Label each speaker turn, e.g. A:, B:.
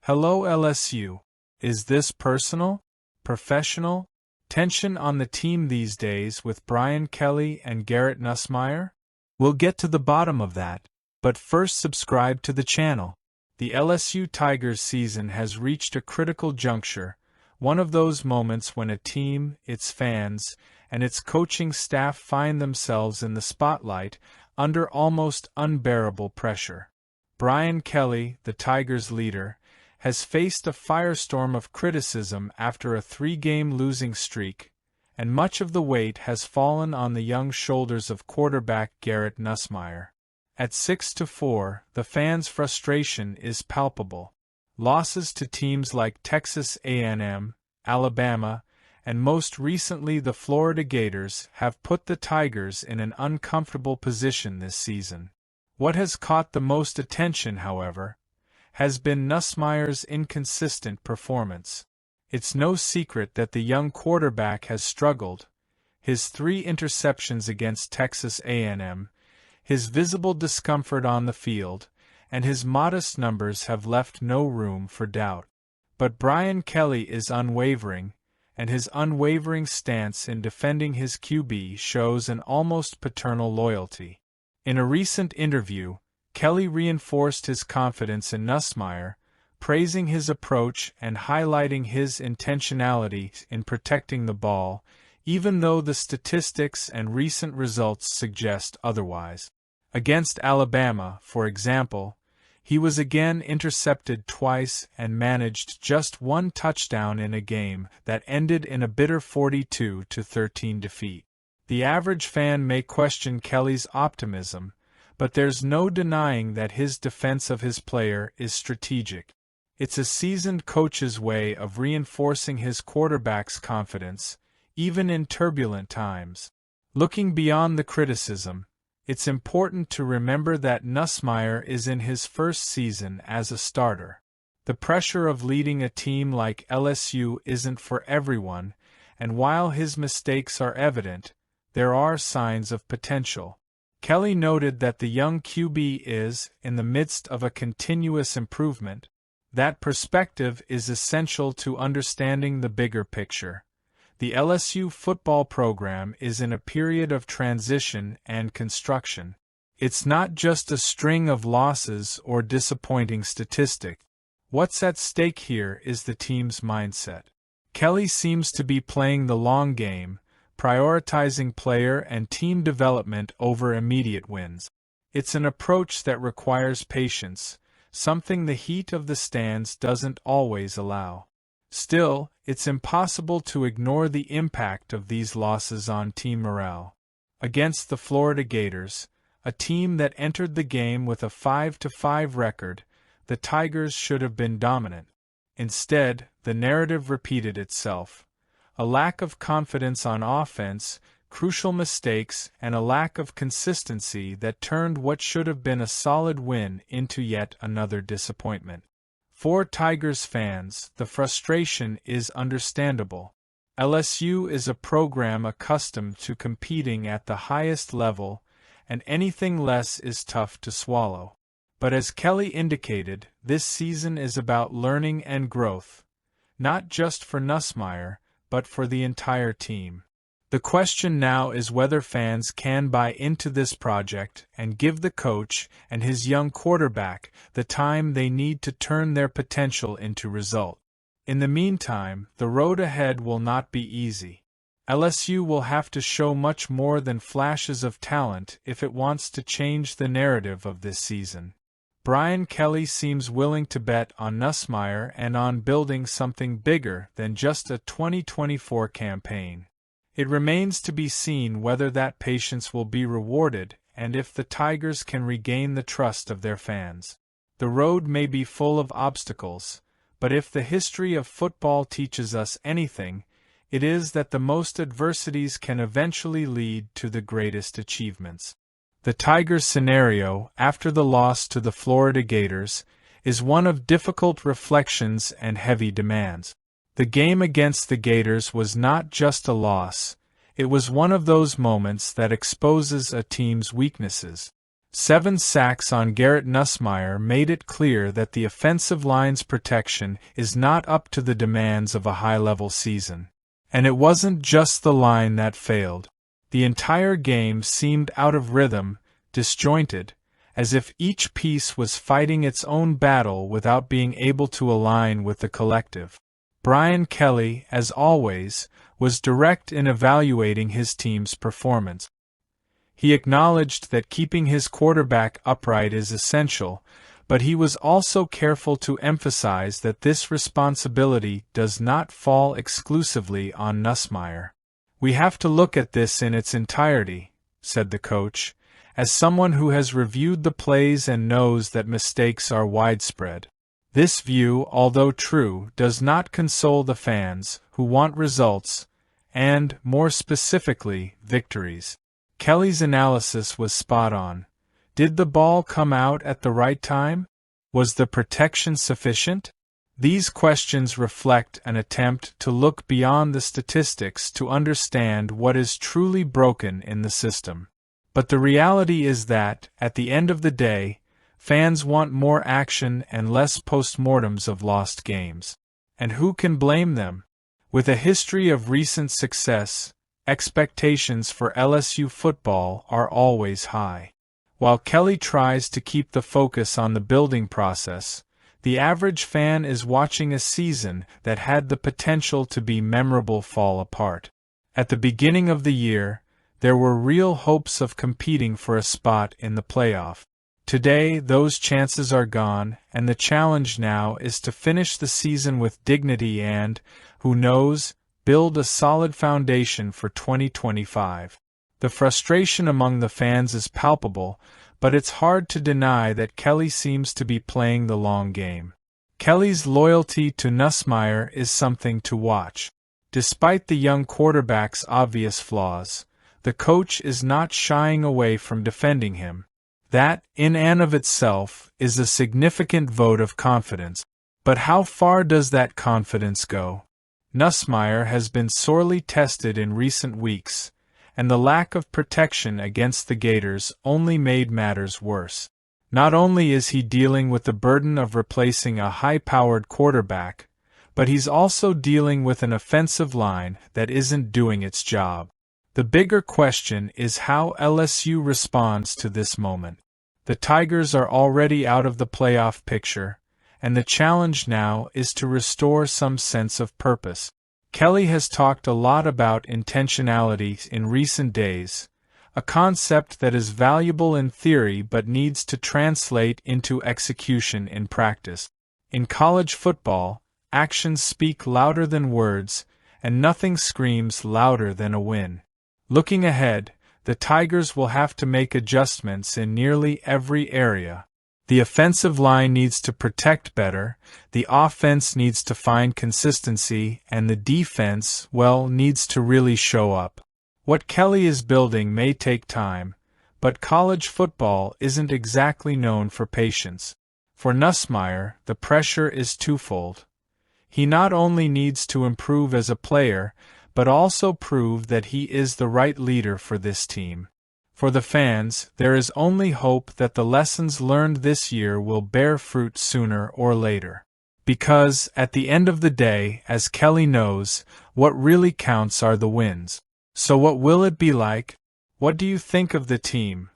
A: Hello LSU. Is this personal? Professional? Tension on the team these days with Brian Kelly and Garrett Nussmeier? We'll get to the bottom of that, but first subscribe to the channel. The LSU Tigers season has reached a critical juncture, one of those moments when a team, its fans, and its coaching staff find themselves in the spotlight under almost unbearable pressure. Brian Kelly, the Tigers' leader, has faced a firestorm of criticism after a 3-game losing streak, and much of the weight has fallen on the young shoulders of quarterback Garrett Nussmeier. At 6-4, the fans' frustration is palpable. Losses to teams like Texas A&M, Alabama, and most recently the Florida Gators have put the Tigers in an uncomfortable position this season. What has caught the most attention, however, has been Nussmeier's inconsistent performance. It's no secret that the young quarterback has struggled. His 3 interceptions against Texas A&M, his visible discomfort on the field, and his modest numbers have left no room for doubt. But Brian Kelly is unwavering, and his unwavering stance in defending his QB shows an almost paternal loyalty. In a recent interview, Kelly reinforced his confidence in Nussmeier, praising his approach and highlighting his intentionality in protecting the ball, even though the statistics and recent results suggest otherwise. Against Alabama, for example, he was again intercepted twice and managed just 1 touchdown in a game that ended in a bitter 42-13 defeat. The average fan may question Kelly's optimism, but there's no denying that his defense of his player is strategic. It's a seasoned coach's way of reinforcing his quarterback's confidence, even in turbulent times. Looking beyond the criticism, it's important to remember that Nussmeier is in his first season as a starter. The pressure of leading a team like LSU isn't for everyone, and while his mistakes are evident, there are signs of potential. Kelly noted that the young QB is in the midst of a continuous improvement. That perspective is essential to understanding the bigger picture. The LSU football program is in a period of transition and construction. It's not just a string of losses or disappointing statistics. What's at stake here is the team's mindset. Kelly seems to be playing the long game, prioritizing player and team development over immediate wins. It's an approach that requires patience, something the heat of the stands doesn't always allow. Still, it's impossible to ignore the impact of these losses on team morale. Against the Florida Gators, a team that entered the game with a 5-5 record, the Tigers should have been dominant. Instead, the narrative repeated itself. A lack of confidence on offense, crucial mistakes, and a lack of consistency that turned what should have been a solid win into yet another disappointment. For Tigers fans, the frustration is understandable. LSU is a program accustomed to competing at the highest level, and anything less is tough to swallow. But as Kelly indicated, this season is about learning and growth, not just for Nussmeier, but for the entire team. The question now is whether fans can buy into this project and give the coach and his young quarterback the time they need to turn their potential into result. In the meantime, the road ahead will not be easy. LSU will have to show much more than flashes of talent if it wants to change the narrative of this season. Brian Kelly seems willing to bet on Nussmeier and on building something bigger than just a 2024 campaign. It remains to be seen whether that patience will be rewarded and if the Tigers can regain the trust of their fans. The road may be full of obstacles, but if the history of football teaches us anything, it is that the most adversities can eventually lead to the greatest achievements. The Tigers' scenario, after the loss to the Florida Gators, is one of difficult reflections and heavy demands. The game against the Gators was not just a loss, it was one of those moments that exposes a team's weaknesses. 7 sacks on Garrett. Nussmeier made it clear that the offensive line's protection is not up to the demands of a high-level season. And it wasn't just the line that failed. The entire game seemed out of rhythm, disjointed, as if each piece was fighting its own battle without being able to align with the collective. Brian Kelly, as always, was direct in evaluating his team's performance. He acknowledged that keeping his quarterback upright is essential, but he was also careful to emphasize that this responsibility does not fall exclusively on Nussmeier. "We have to look at this in its entirety," said the coach, as someone who has reviewed the plays and knows that mistakes are widespread. This view, although true, does not console the fans, who want results, and, more specifically, victories. Kelly's analysis was spot on. Did the ball come out at the right time? Was the protection sufficient? These questions reflect an attempt to look beyond the statistics to understand what is truly broken in the system. But the reality is that, at the end of the day, fans want more action and less postmortems of lost games. And who can blame them? With a history of recent success, expectations for LSU football are always high. While Kelly tries to keep the focus on the building process, the average fan is watching a season that had the potential to be memorable fall apart. At the beginning of the year, there were real hopes of competing for a spot in the playoff. Today, those chances are gone, and the challenge now is to finish the season with dignity and, who knows, build a solid foundation for 2025. The frustration among the fans is palpable, but it's hard to deny that Kelly seems to be playing the long game. Kelly's loyalty to Nussmeier is something to watch. Despite the young quarterback's obvious flaws, the coach is not shying away from defending him. That, in and of itself, is a significant vote of confidence. But how far does that confidence go? Nussmeier has been sorely tested in recent weeks, and the lack of protection against the Gators only made matters worse. Not only is he dealing with the burden of replacing a high-powered quarterback, but he's also dealing with an offensive line that isn't doing its job. The bigger question is how LSU responds to this moment. The Tigers are already out of the playoff picture, and the challenge now is to restore some sense of purpose. Kelly has talked a lot about intentionality in recent days, a concept that is valuable in theory but needs to translate into execution in practice. In college football, actions speak louder than words, and nothing screams louder than a win. Looking ahead, the Tigers will have to make adjustments in nearly every area. The offensive line needs to protect better, the offense needs to find consistency, and the defense, well, needs to really show up. What Kelly is building may take time, but college football isn't exactly known for patience. For Nussmeier, the pressure is twofold. He not only needs to improve as a player, but also prove that he is the right leader for this team. For the fans, there is only hope that the lessons learned this year will bear fruit sooner or later. Because, at the end of the day, as Kelly knows, what really counts are the wins. So what will it be like? What do you think of the team?